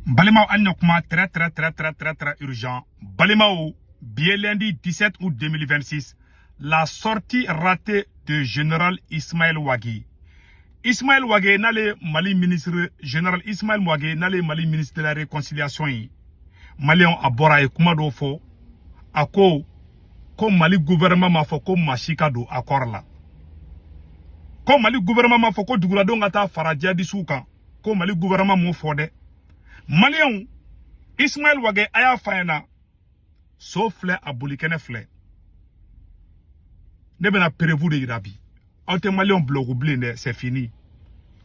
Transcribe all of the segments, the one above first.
Balimao Anyokma, très urgent. Balimao, bien lundi 17 août 2026, la sortie ratée de général Ismaël Ouagui. Ismaël Ouagui, n'allez Mali ministre, général Ismaël Ouagui, n'allez Mali ministre de la réconciliation. Malion abora et kumado fo, ako, comme Mali gouvernement ma fo, comme machika do accord là. Comme Mali gouvernement ma fo, comme Dougulado ngata faradia di soukan, comme Mali gouvernement mo fode. Malion, Ismaël Ouagui aya fayna, sauf flé à Boulikene flé. Ne bena prévu de Irabi. Aute Malion blog oublié, c'est fini.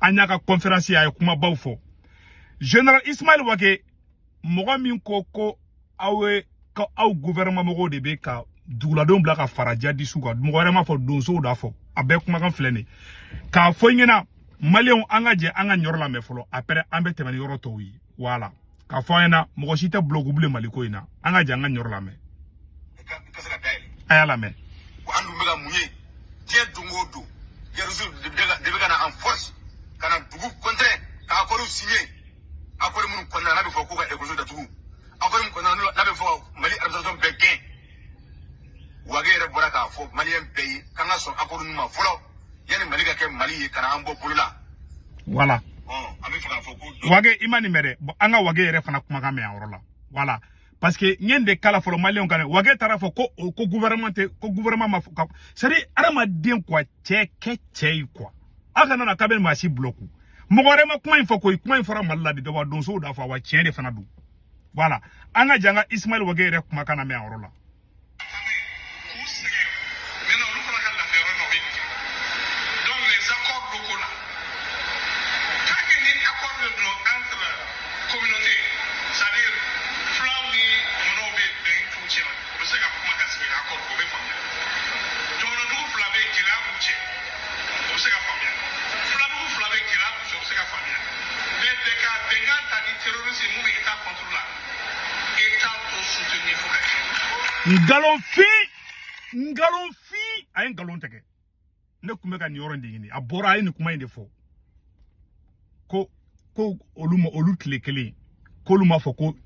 Anyaka conférence ya kuma baufo. Général Ismaël Ouagui, moga min koko awe ka au gouvernement mogo de be ka Dougulado blaka faradia di souka. Moga ma fo donso da fo. Abe kuma kan flé ne. Ka fo ngena Malion angaje anga nyorla me folo. Après ambe temani yoro to wi. Voilà. Ka foyena mo sita blog oublié maliko ina. Anga janga nyor la me. Aya la me. Andu mega muye. Dia dungo do. Ya rusul de kana en force. Kana dugu contre ka akoru signé. Akoru mun konna na be fo ko ka e ko da tugu. Akoru mun konna na be fo Mali administration begin. Ouagui re bora ka fo Malien pays kanga so akoru numa folo. Yani Mali ka ke Mali kana ambo bulula. Voilà. Ouagui imani mere anga Ouagui yere fana kuma ka me la. Voilà. Parce que nyende kala folo Malien kan Ouagui tara fo ko gouvernement ma c'est dire aramadien quoi tché quoi. Aga na kabel ma si bloku. Mogore ma kuma info ko kuma info malla de wa donso da fa wa tché de fana du. Voilà. Anga janga Ismaël Ouagui yere kuma kana me la. Ngalon fi ay ngalon tege ne kuma ka nyoro ndingini abora ay ni kuma inde fo ko olu kle ko luma fo ko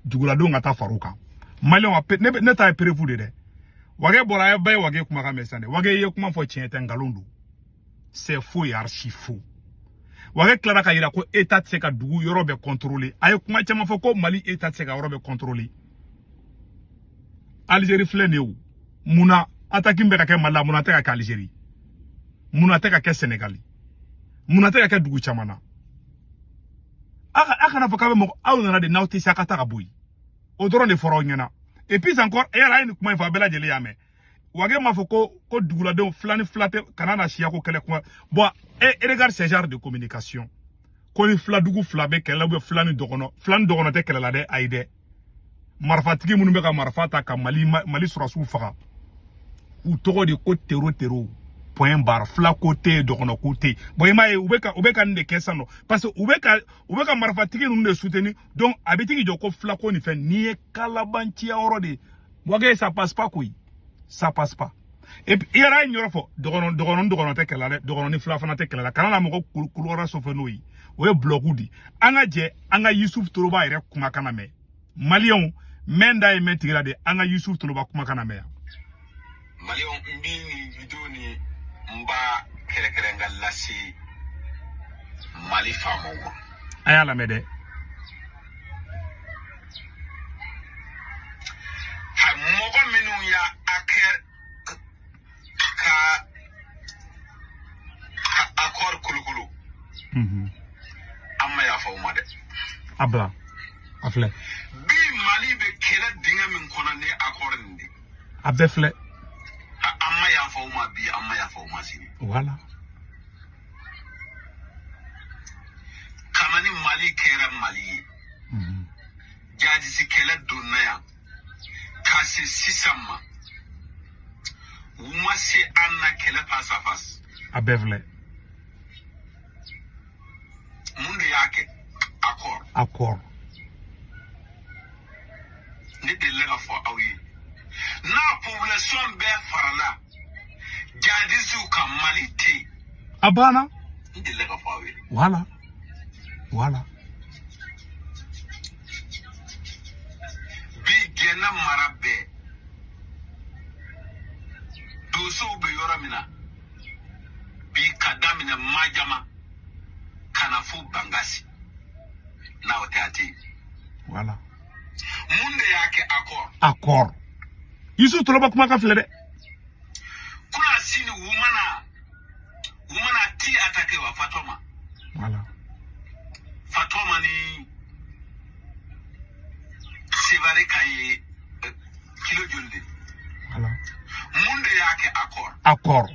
Dougulado ngata faruka Malion a ne ta prévu de Ouagui bora ay bay Ouagui kuma ka mesande Ouagui ye kuma fo tiente ngalondu c'est faux et archi faux. Ouagui clara ka ira ko état se ka dugu yoro be contrôler ay kuma chama fo ko Mali état se ka yoro be contrôler Algérie flenew muna ataki mbeka ke mala muna teka ka Algérie muna teka ke Sénégal muna teka ke dugu chamana aka na fokabe mo awna de nauti sakata ka boy odoro de foro nyana et puis encore era une kuma fa bela jeli yame Ouagui ma foko ko Dougulado flani flate kanana chia ko kele kuma bon et regarde ce genre de communication ko ni fladugu flabe kele bo flani dogono te kele la de aide marfatigi munu be ka marfata ka Mali surasu faga ou togo de ko terro point bar fla côté dogono côté boyma e ubeka nde kesano parce que ubeka marfatigi nunu de soutenir donc abitigi joko fla ko ni fait ni kalabanti oro de Ouagui ça passe pas quoi ça passe pas et puis il y a une fois dogono te kala dogono ni fla fana te kala kana mo ko kulora sofenoi o blogudi anga Youssouf Toloba ire kuma kana me Malion menda e metigila de anga Youssouf Toloba kuma kana me Malion mbini vidoni mba kere ngalasi Mali famo aya la mede ha mogo menu ya aker ka akor kulukulu amma ya fa umade abla afle bi Mali be kela dinga min kona ne akor ndi abefle amma ya fa uma bi amma ya fa uma sini voilà kamani Mali kera Mali jadi si kela dunaya kasi sisama uma se anna kela face à face abefle mundu yake accord ne de lega fo awi na population be farala jadi su kan Mali te abana de lega fo awi voilà na marabe doso be yora mina bi kadamina majama kana fu bangasi na otati voilà munde yake accord Yusuf Toloba kuma ka file de kuna sini wumana ti atake wa Fatoma voilà Fatoma ni sevare kai kilo jonde voilà munde yake accord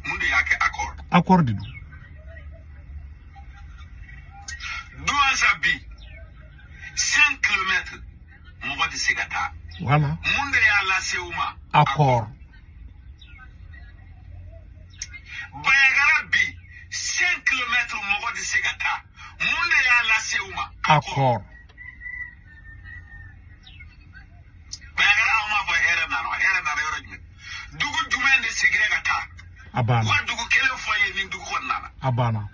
munde yake accord didu Douazabi 5 km mo di segata voilà munde ya la seuma accord Bayagarabi 5 km mo di segata munde ya la seuma accord Bayagara ama fa hera na yoro dugu jumende segregata abana wa dugu kele foye ni dugu konnana abana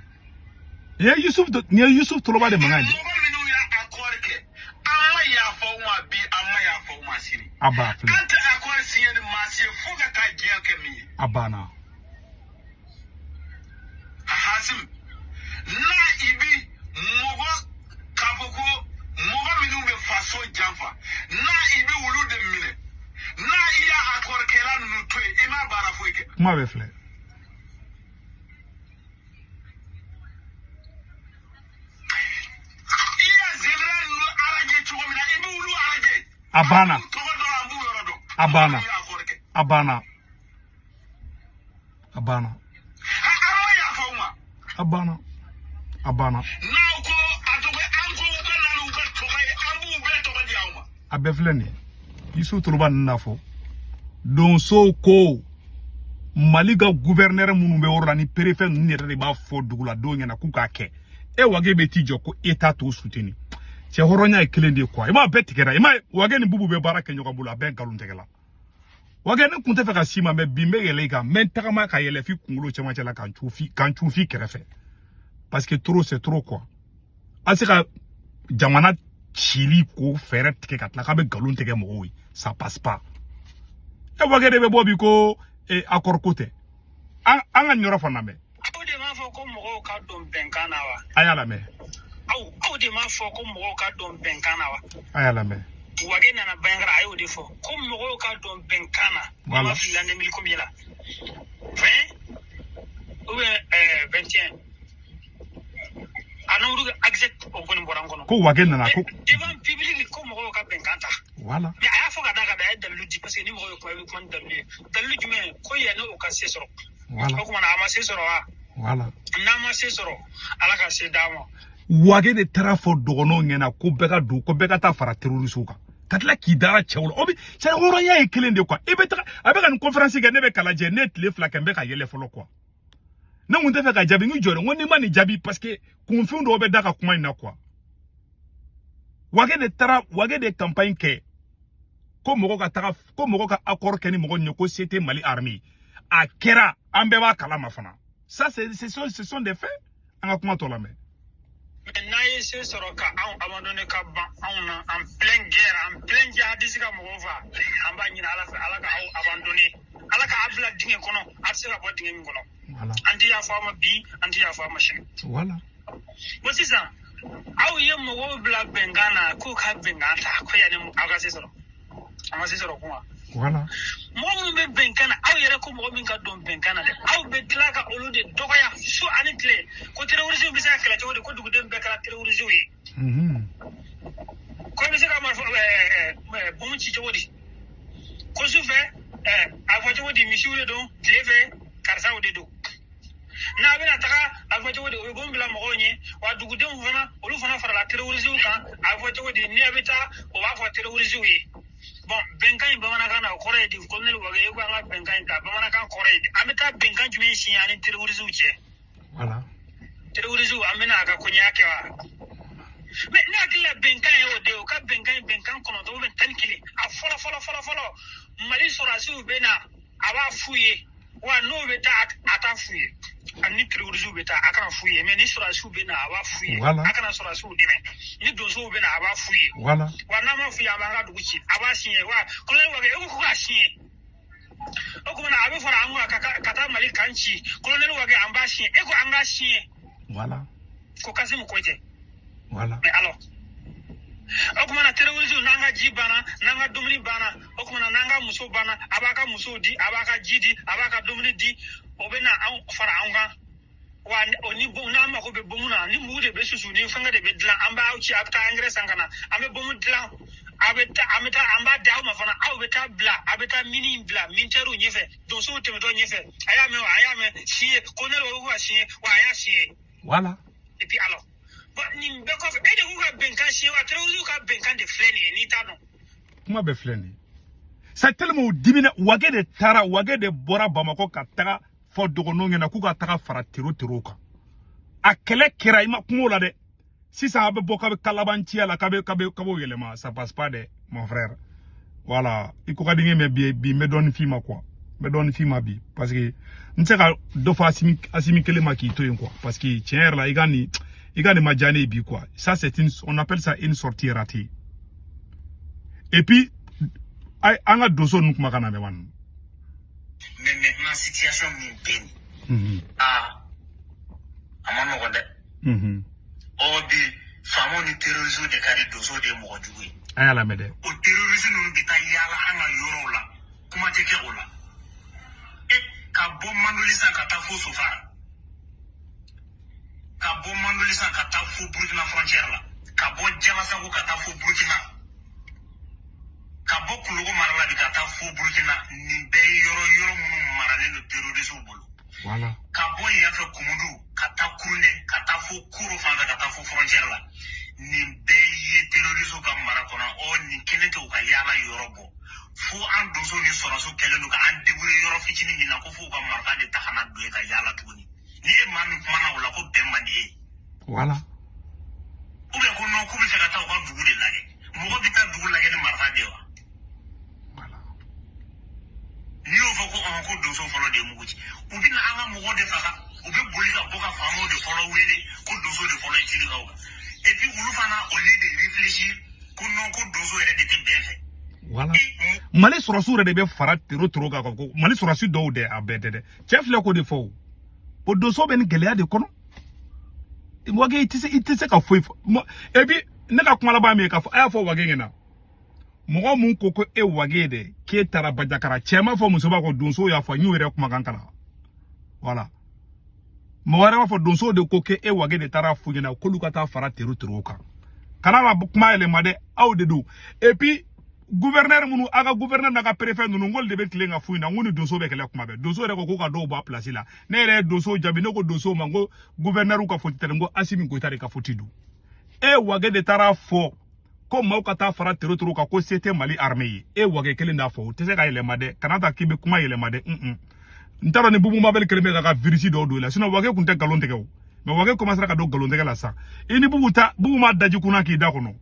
ye Yusuf Toloba de mangani mo minu ya accord ke amma ya fauma bi amma ya fauma sini aba file anta accord siye ni masiye fuga ta giya ke mi abana Hasim na ibi mogo kabuko mogo minu be faso jamfa na ibi wulu de mine na iya accord ke la nu to ima bara foike kuma be file abana abeflene Yusuf Toloba nafo don so ko Maliga gouverneur munu be orla ni préfet ni re ba fo dugula do nyana ku ka ke e wage be ti joko état to soutenu che horonya e klende quoi e ma betikera e ma wage ni bubu be baraka nyoka bula ben kalun tegela wage ni kunte fe ka sima me bimbe yele ga men takama ka yele fi kungulo chema chela kan chufi kerefe parce que trop c'est trop quoi asika jamana chili ko fere tike katla ka be galun tege mo wi ça passe pas e wage de be bobi ko e accord côté anga nyoro fana me au de ma fo ko mo ka don benkana wa ayala me au de ma fo ko mo ka don benkana wa ayala me wage na bengara ayo de fo ko mo ka don benkana voilà l'année 1000 combien là 20 ou 21 anu du exact o ko mborangono ko wage na ko devant public ko mo ka benkanta voilà mais aya fo ka daga da dalu di parce que ni mo ko ko dalu di me ko ya no ka se soro voilà ko na ma se soro wa voilà na ma se soro ala ka se damo wage de trafo dogono ngena ko beka du ko beka ta fara terroriste ka katla ki dara chewlo obi sa horonya e kelende quoi e beta abeka une conférence ga ne be kala je net le flake be ka yele folo quoi na ngunte fe ka jabi ngi jore ngoni mani jabi parce que confond do be daka kuma ina quoi wage de campagne ke ko mogo ka accord ke ni mogo nyoko c'était Mali armée a kera ambe ba kala mafana ça ce sont des faits anga kuma to la me naye se soro ka an abandonné ka ban an en pleine guerre en plein jihadiste ka mo va an ba nyina ala ka abandonné ala ka abla dinge kono atse ka bo dinge mi kono voilà anti ya fama bi anti ya fama shin voilà bo sisa aw ye mo wo bla bengana ko ka bengata ko ya ne aga se soro ama se soro kuma voilà mo be bengana aw yere ko mo min ka don bengana de aw be tlaka olude dogoya so anitle ko terrorisme bi sa kala jode ko dugu dem be kala terrorisme yi ko bi se ka ma bo mu ci jodi ko su fe avo jodi misiwle do leve karsa ode do na bina taka avo jodi o bo mbila mo onye wa dugu dem fana olu fana fara la terrorisme kan avo jodi ni abita o wa fo terrorisme yi bon benkan bamana kana kore di kolonel wage ko anga benkan ta bamana kan kore di amita benkan jumi shi yani terrorisme je voilà terrorisme amina aka kunya ke wa me na kila benkan yo de o ka benkan kono do ben tan kili a folo Mali sora su bena aba fuye wa no be ta ata fuye ani terrorisme beta akana fuye mais ni surasiw bena aba fuye Voilà. akana surasiw deme ni donso bena aba fuye Voilà. wana ma fuye abanga duguchi aba sinye wa kolonel wage ego ko asinye okumana abe fara anga kata mali kanchi kolonel wage amba sinye ego anga sinye Voilà. ko kasimu koite Voilà. mais alors okumana terrorisme nanga jibana nanga dumuni bana okumana nanga muso bana abaka muso di abaka jidi abaka dumuni di obena an fara anga wa oni bona ma ko be bomuna ni mude be susu ni fanga de be dlan amba auchi abta engrais sangana ambe bomu dlan abeta ameta amba dawo ma fana aw beta bla abeta mini bla minteru nyefe don so te me do nyefe ayame sie konel wo wa sie wa ya sie Voilà. et puis alors ni beko e de ku benkan sie wa terrorisme ka benkan de fleni ni tano Kuma be fleni. Ça tellement dimina wage de tara wage de bora Bamako ka taga fo dogono ngena ku ka taga fara tiro ka. A kele kira ima kumo la de. Si ça abe boka be kalabanti ala kabe yelema, ça passe pas de mon frère. Voilà, il ko ka dingue me bi me don fi ma quoi. Me don fi ma bi parce que nse ka do fa asimi kele ma ki to yen quoi parce que tiens là igani majane bi quoi. Ça c'est on appelle ça une sortie ratée. Et puis anga doso nuk makana me wan. Mais maintenant situation mi ben. Amano gonde. Obi famo ni terrorisme de kari doso de mo juwi. Ayala mede. O terrorisme no bita yala anga yoro la. Kuma teke ola. E ka bom mandoli san ka ta fo sofara. Ka bom mandoli san ka ta fo Burkina frontière la. Ka bo jama sa ko ka ta fo Burkina. Ka bo kulugo marala bi ka ta fo Burkina ni be yoro munu marale no terrorisme bolo. Voilà. Ka bo ya fe kumudu ka ta kurne ka ta fo kuro fanga ka ta fo frontière la. Ni be ye terrorisme ka marakona o ni kenete o ka yala yorobo. Fo an dozo ni soraso kele no ka an debure yoro fitini ni na ko fo ka marka de takana do ka yala tuni. Ni e mami kuma na wala ko bemma ni e. Voilà. Ube ko no ko be fe ka ta ko dugu de lage. Mo bi ta dugu lage ni marka de wa. Voilà. Ni o fo ko on ko dozo folo de muguti. Ubi na anga mo de faka. Ube boli ka boka famo de folo wele ko dozo de folo tiri ka wa. Et puis vous fana au lieu de réfléchir ko non ko dozo ere de te befe. Voilà. Mali surasu de be fara tiro ka ko mali surasu do de abede de. Chef le ko de fo. O doso ben gelea de kono. Wage itise ka foi. E bi ne ka kuma la ba me ka fo aya fo wage ngena. Mo mun koko e wage de ke tara bajakara chema fo musoba ko donso ya fo nyu ere kuma kankana. Voilà. Mo wara fo donso de koke e wage de tara fu ngena ko luka ta fara tiro ka. Kana la kuma ele made aw de do. Et puis gouverneur munu aga gouverneur na ka préfet nunu ngol de be klenga fuina ngoni doso be kele kuma be doso re ko ka do ba place la ne re doso jabi ne ko doso mango gouverneur ka foti tere ngo asimi ko tare ka foti du e wage de tara fo ko ma ka ta fara tero ka ko c'était Mali armée e wage kele nda fo te se ka ele made kanata kibe kuma ele made ntara ne bubu mabel kele me ka virus do la sinon wage kunte galon teke o mais wage commencer ka do galon teke la sa ini bubu ma daji kuna ki da kono